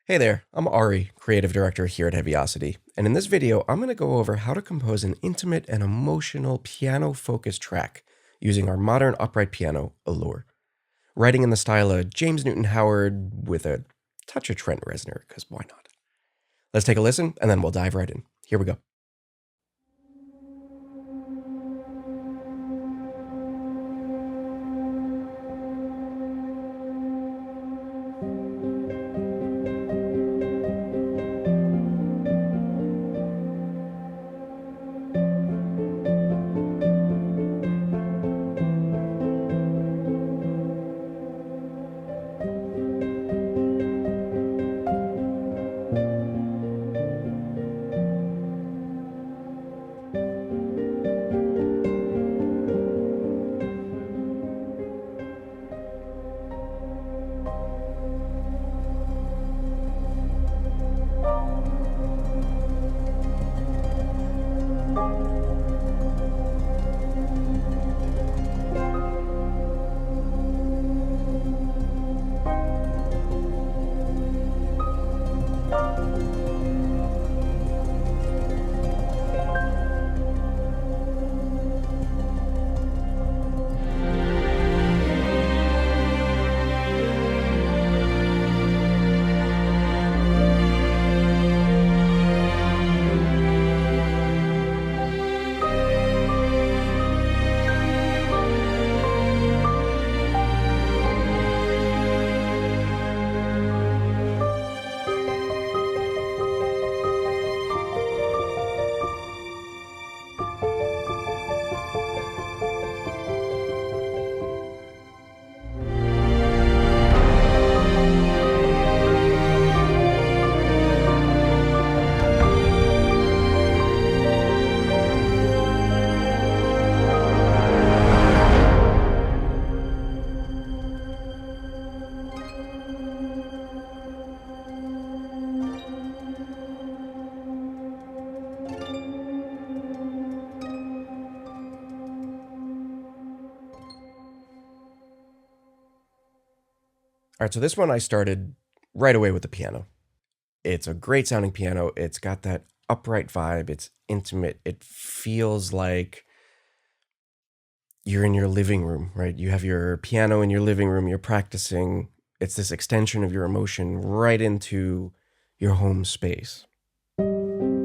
Hey there, I'm Ari, Creative Director here at Heavyocity, and in this video I'm going to go over how to compose an intimate and emotional piano-focused track using our modern upright piano, ALLURE. Writing in the style of James Newton Howard with a touch of Trent Reznor, because why not? Let's take a listen, and then we'll dive right in. Here we go. All right, so this one I started right away with the piano. It's a great sounding piano. It's got that upright vibe. It's intimate. It feels like you're in your living room, right? You have your piano in your living room, you're practicing. It's this extension of your emotion right into your home space. And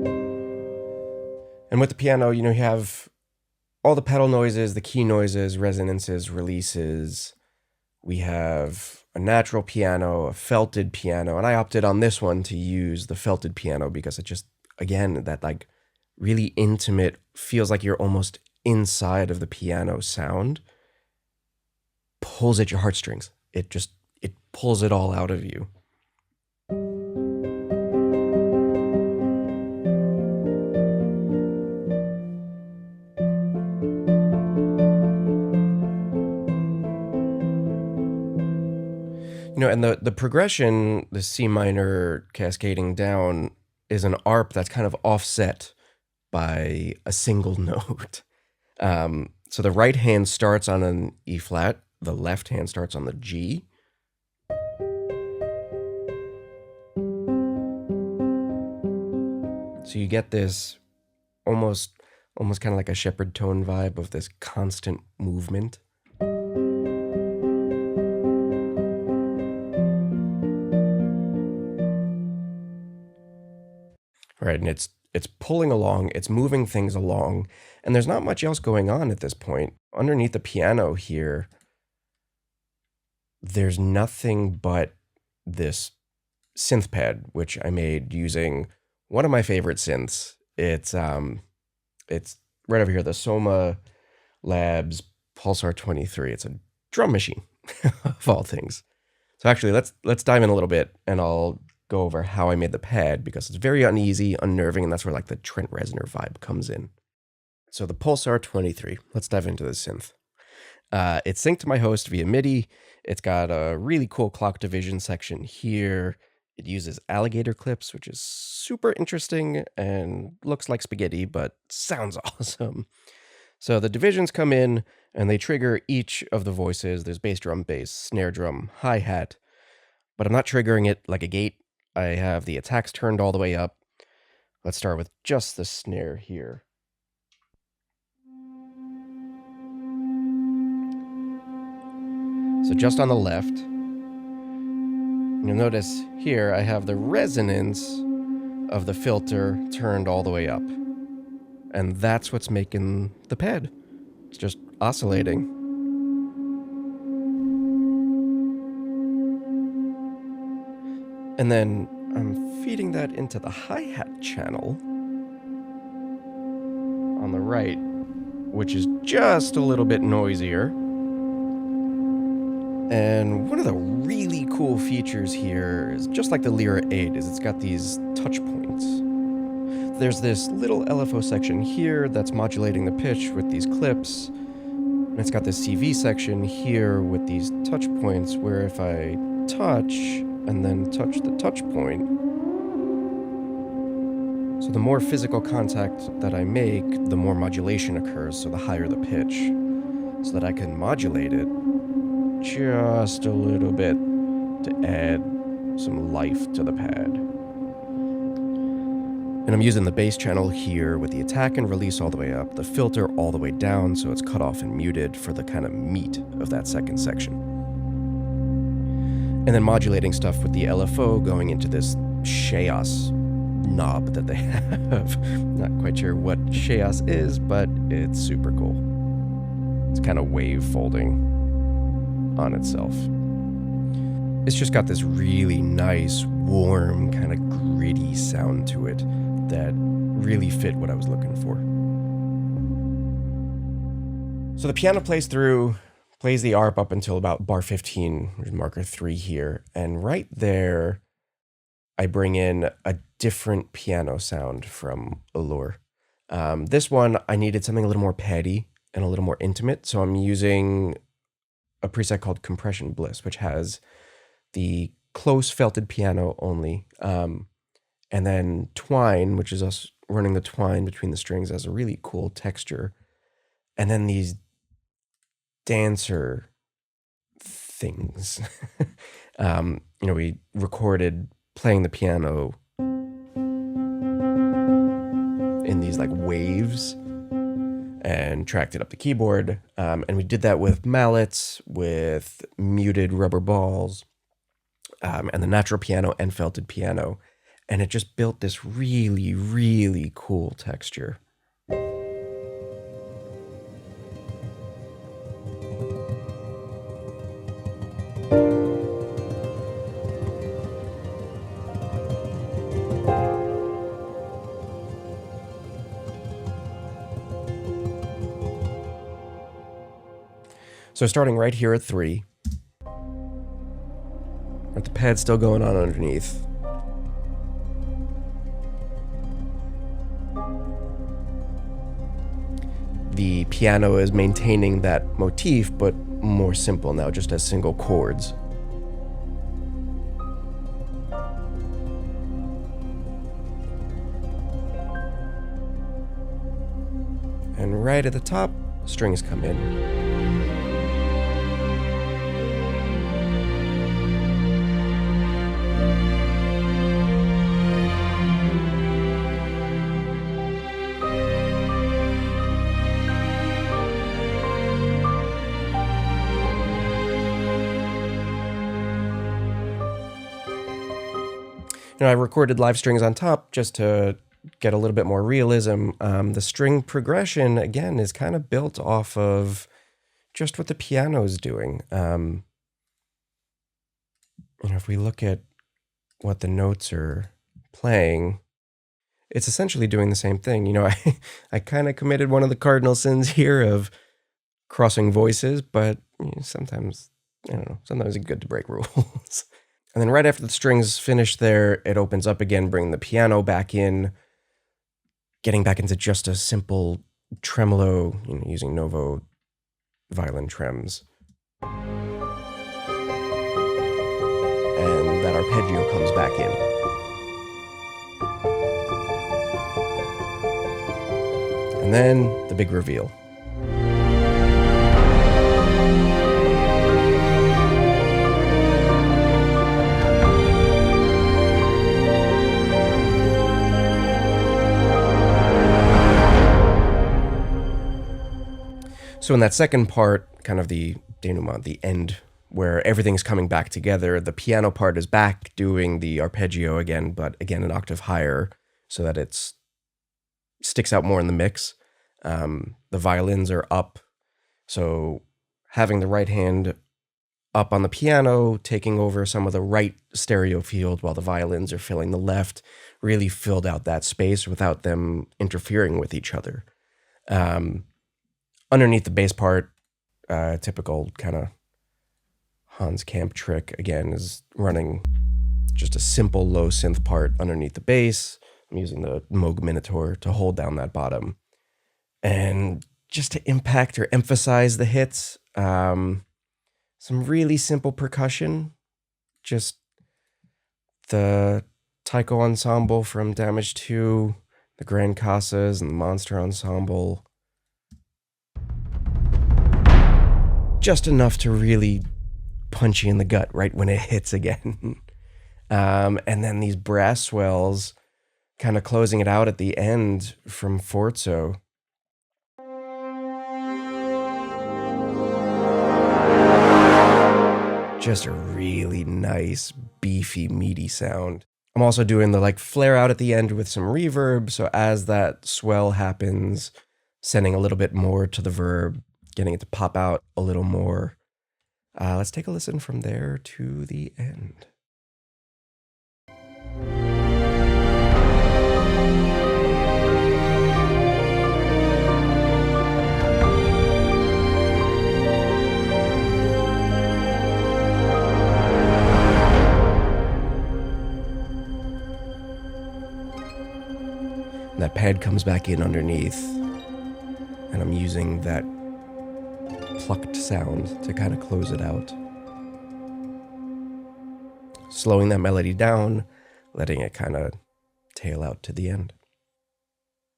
with the piano, you have all the pedal noises, the key noises, resonances, releases. We have a natural piano, a felted piano, and I opted on this one to use the felted piano because it just, again, that like really intimate, feels like you're almost inside of the piano sound, pulls at your heartstrings. It pulls it all out of you. And the progression, the C minor cascading down, is an arp that's kind of offset by a single note. So the right hand starts on an E flat, the left hand starts on the G. So you get this almost kind of like a shepherd tone vibe of this constant movement. Right, and it's pulling along, it's moving things along, and there's not much else going on at this point. Underneath the piano here, there's nothing but this synth pad, which I made using one of my favorite synths. It's right over here, the Soma Labs Pulsar 23. It's a drum machine of all things. So actually, let's dive in a little bit, and I'll go over how I made the pad because it's very uneasy, unnerving, and that's where like the Trent Reznor vibe comes in. So the Pulsar 23, let's dive into this synth. It's synced to my host via MIDI. It's got a really cool clock division section here. It uses alligator clips, which is super interesting and looks like spaghetti, but sounds awesome. So the divisions come in and they trigger each of the voices. There's bass drum, bass, snare drum, hi-hat, but I'm not triggering it like a gate. I have the attacks turned all the way up. Let's start with just the snare here. So just on the left, you'll notice here I have the resonance of the filter turned all the way up. And that's what's making the pad. It's just oscillating. And then I'm feeding that into the hi-hat channel on the right, which is just a little bit noisier. And one of the really cool features here is, just like the Lyra 8, is it's got these touch points. There's this little LFO section here that's modulating the pitch with these clips. And it's got this CV section here with these touch points where if I touch and then touch the touch point, so the more physical contact that I make, the more modulation occurs, so the higher the pitch, so that I can modulate it just a little bit to add some life to the pad. And I'm using the bass channel here with the attack and release all the way up, the filter all the way down so it's cut off and muted for the kind of meat of that second section. And then modulating stuff with the LFO going into this Chaos knob that they have. Not quite sure what Chaos is, but it's super cool. It's kind of wave folding on itself. It's just got this really nice, warm, kind of gritty sound to it that really fit what I was looking for. So the piano plays through, plays the ARP up until about bar 15, which is marker 3 here, and right there I bring in a different piano sound from ALLURE. This one, I needed something a little more paddy and a little more intimate, so I'm using a preset called Compression Bliss, which has the close felted piano only, and then twine, which is us running the twine between the strings as a really cool texture, and then these dancer things. We recorded playing the piano in these like waves and tracked it up the keyboard. And we did that with mallets, with muted rubber balls, and the natural piano and felted piano. And it just built this really, really cool texture. So starting right here at 3, with the pad still going on underneath. The piano is maintaining that motif, but more simple now, just as single chords. And right at the top, strings come in. I recorded live strings on top just to get a little bit more realism. The string progression, again, is kind of built off of just what the piano is doing. If we look at what the notes are playing, it's essentially doing the same thing. I kind of committed one of the cardinal sins here of crossing voices, but sometimes, sometimes it's good to break rules. And then right after the strings finish there, it opens up again, bringing the piano back in, getting back into just a simple tremolo, using Novo violin trems. And that arpeggio comes back in. And then the big reveal. So in that second part, kind of the denouement, the end, where everything's coming back together, the piano part is back doing the arpeggio again, but again an octave higher so that it sticks out more in the mix. The violins are up, so having the right hand up on the piano, taking over some of the right stereo field while the violins are filling the left, really filled out that space without them interfering with each other. Underneath the bass part, typical kind of Hans Camp trick, again, is running just a simple low synth part underneath the bass. I'm using the Moog Minotaur to hold down that bottom. And just to impact or emphasize the hits, some really simple percussion, just the taiko ensemble from Damage 2, the Grand Casas and the Monster Ensemble. Just enough to really punch you in the gut right when it hits again. And then these brass swells kind of closing it out at the end from Forzo. Just a really nice, beefy, meaty sound. I'm also doing the like flare out at the end with some reverb, so as that swell happens, sending a little bit more to the verb, getting it to pop out a little more. Let's take a listen from there to the end. That pad comes back in underneath, and I'm using that plucked sound to kind of close it out. Slowing that melody down, letting it kind of tail out to the end.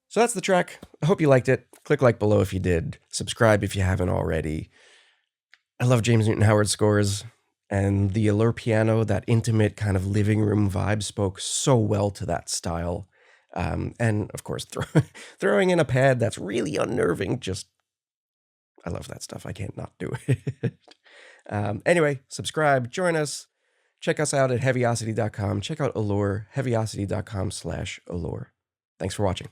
So that's the track. I hope you liked it. Click like below if you did. Subscribe if you haven't already. I love James Newton Howard's scores, and the Allure piano, that intimate kind of living room vibe, spoke so well to that style. And of course, throwing in a pad that's really unnerving, I love that stuff. I can't not do it. Anyway, subscribe, join us, check us out at heavyocity.com. Check out Allure, heavyocity.com/Allure. Thanks for watching.